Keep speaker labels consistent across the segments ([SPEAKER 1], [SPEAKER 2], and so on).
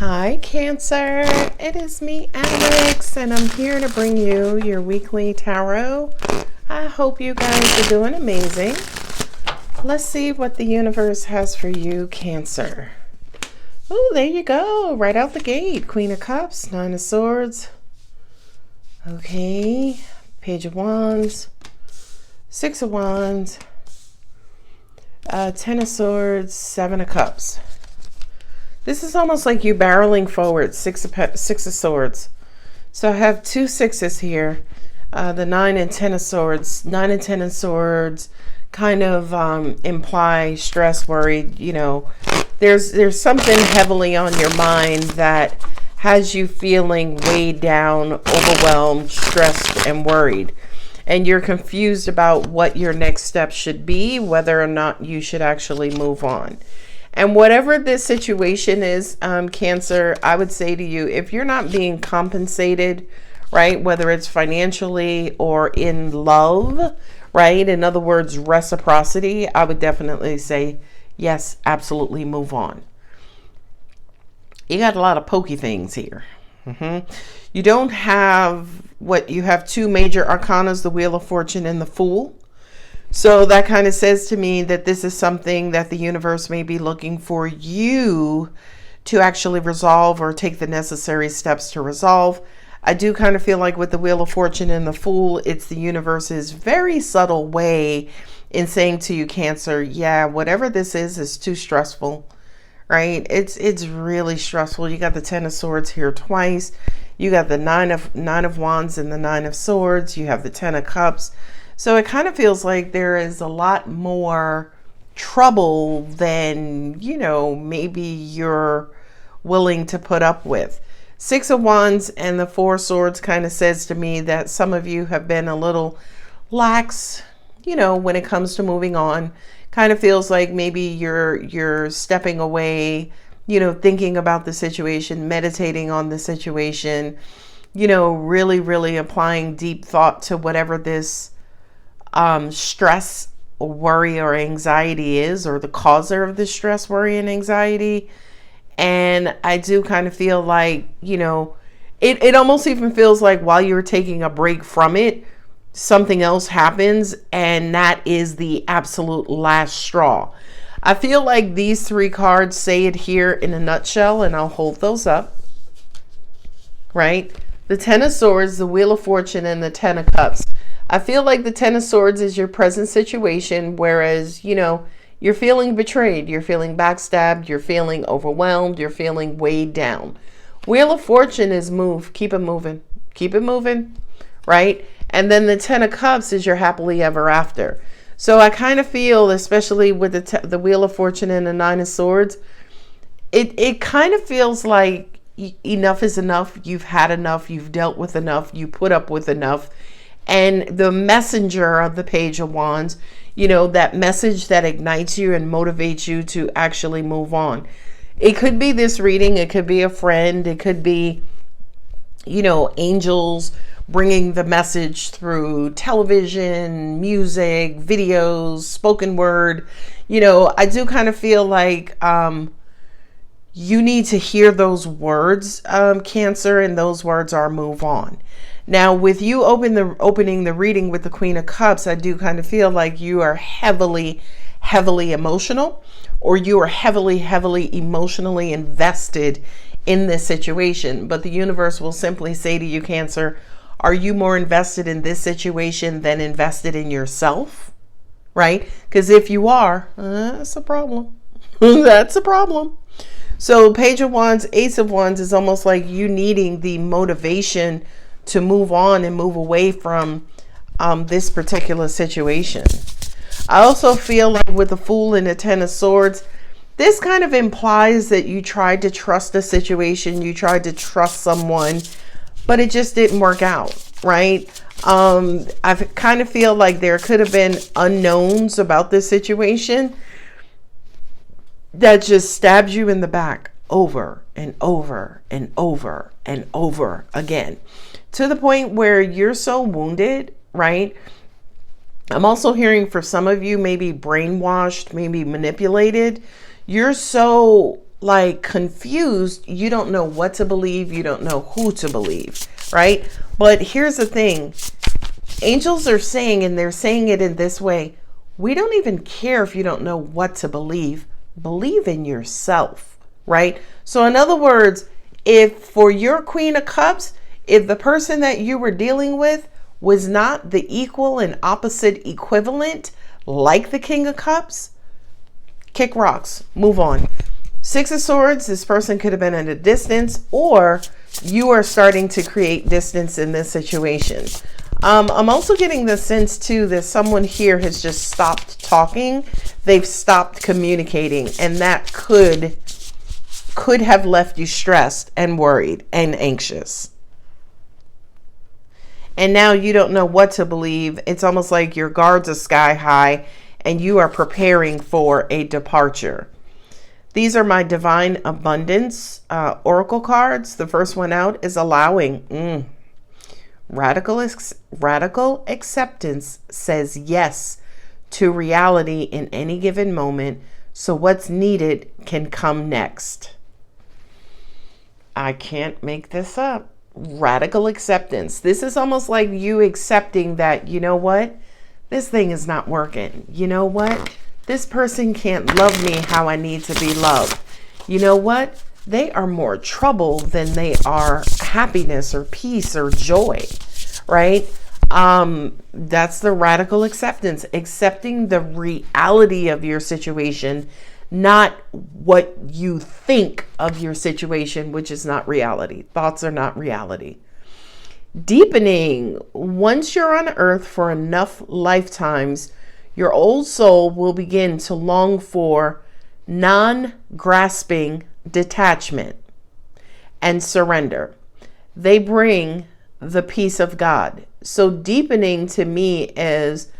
[SPEAKER 1] Hi Cancer, it is me Alex and I'm here to bring you your weekly tarot. I hope you guys are doing amazing. Let's see what the universe has for you, Cancer. Oh, there you go, right out the gate. Queen of Cups, Nine of Swords. Okay, Page of Wands, Six of Wands, Ten of Swords, Seven of Cups. This is almost like you barreling forward, Six of Swords. So I have two sixes here, the Nine and Ten of Swords. Nine and Ten of Swords kind of imply stress, worried. You know, there's something heavily on your mind that has you feeling weighed down, overwhelmed, stressed, and worried. And you're confused about what your next step should be, whether or not you should actually move on. And whatever this situation is, Cancer, I would say to you, if you're not being compensated, right, whether it's financially or in love, right, in other words, reciprocity, I would definitely say, yes, absolutely move on. You got a lot of pokey things here. You don't have you have two major arcanas, the Wheel of Fortune and the Fool. So that kind of says to me that this is something that the universe may be looking for you to actually resolve or take the necessary steps to resolve. I do kind of feel like with the Wheel of Fortune and the Fool, it's the universe's very subtle way in saying to you, Cancer, yeah, whatever this is too stressful, right? It's really stressful. You got the Ten of Swords here twice. You got the Nine of Wands and the Nine of Swords. You have the Ten of Cups. So it kind of feels like there is a lot more trouble than, you know, maybe you're willing to put up with. Six of Wands and the Four Swords kind of says to me that some of you have been a little lax, you know, when it comes to moving on. Kind of feels like maybe you're stepping away, you know, thinking about the situation, meditating on the situation, you know, really applying deep thought to whatever this stress or worry or anxiety is, or the causer of the stress, worry, and anxiety. And I do kind of feel like, you know, it almost even feels like while you're taking a break from it, something else happens, and that is the absolute last straw. I feel like these three cards say it here in a nutshell, and I'll hold those up, right? The Ten of Swords, the Wheel of Fortune, and the Ten of Cups. I feel like the Ten of Swords is your present situation, whereas, you know, you're feeling betrayed, you're feeling backstabbed, you're feeling overwhelmed, you're feeling weighed down. Wheel of Fortune is move, keep it moving, right? And then the Ten of Cups is your happily ever after. So I kind of feel, especially with the Wheel of Fortune and the Nine of Swords, it kind of feels like enough is enough. You've had enough, you've dealt with enough, you put up with enough. And the messenger of the Page of Wands, you know, that message that ignites you and motivates you to actually move on. It could be this reading. It could be a friend. It could be, you know, angels bringing the message through television, music, videos, spoken word. You know, I do kind of feel like you need to hear those words, Cancer, and those words are move on. Now, with you opening the reading with the Queen of Cups, I do kind of feel like you are heavily emotional, or you are heavily emotionally invested in this situation. But the universe will simply say to you, Cancer, are you more invested in this situation than invested in yourself? Right? Because if you are, that's a problem. That's a problem. So Page of Wands, Ace of Wands is almost like you needing the motivation to move on and move away from this particular situation. I also feel like with the Fool and the Ten of Swords, this kind of implies that you tried to trust a situation, you tried to trust someone, but it just didn't work out, right? I kind of feel like there could have been unknowns about this situation that just stabs you in the back over and over and over and over again, to the point where you're so wounded, right? I'm also hearing for some of you, maybe brainwashed, maybe manipulated. You're so like confused. You don't know what to believe. You don't know who to believe, right? But here's the thing. Angels are saying, and they're saying it in this way, we don't even care if you don't know what to believe. Believe in yourself, right? So in other words, if for your Queen of Cups, if the person that you were dealing with was not the equal and opposite equivalent like the King of Cups, kick rocks, move on. Six of Swords, this person could have been at a distance, or you are starting to create distance in this situation. I'm also getting the sense too that someone here has just stopped talking. They've stopped communicating, and that could have left you stressed and worried and anxious. And now you don't know what to believe. It's almost like your guards are sky high and you are preparing for a departure. These are my Divine Abundance Oracle cards. The first one out is allowing. Radical acceptance says yes to reality in any given moment, so what's needed can come next. I can't make this up. Radical acceptance. This is almost like you accepting that, you know what? This thing is not working. You know what? This person can't love me how I need to be loved. You know what? They are more trouble than they are happiness or peace or joy, right? That's the radical acceptance, accepting the reality of your situation, not what you think of your situation, which is not reality. Thoughts are not reality. Deepening. Once you're on earth for enough lifetimes, your old soul will begin to long for non-grasping detachment and surrender. They bring the peace of God. So deepening to me is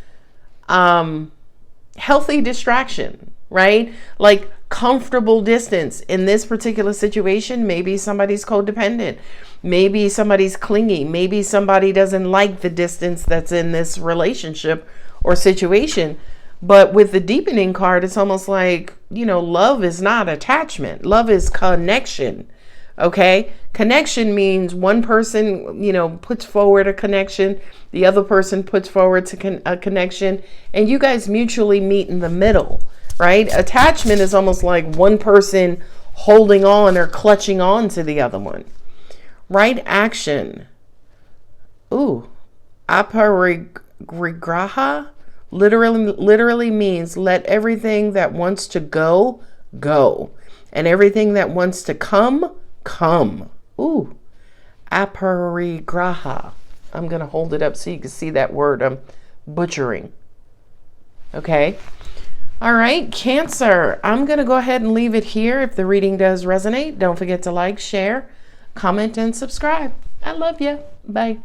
[SPEAKER 1] healthy distraction, right? Like comfortable distance. In this particular situation, maybe somebody's codependent. Maybe somebody's clingy. Maybe somebody doesn't like the distance that's in this relationship or situation. But with the deepening card, it's almost like, you know, love is not attachment. Love is connection. Okay. Connection means one person, you know, puts forward a connection. The other person puts forward a connection, and you guys mutually meet in the middle, right? Attachment is almost like one person holding on or clutching on to the other one. Right action. Ooh. Aparigraha literally means let everything that wants to go, go. And everything that wants to come, come. Ooh. Aparigraha. I'm going to hold it up so you can see that word I'm butchering. Okay. All right, Cancer. I'm going to go ahead and leave it here. If the reading does resonate, don't forget to like, share, comment, and subscribe. I love you. Bye.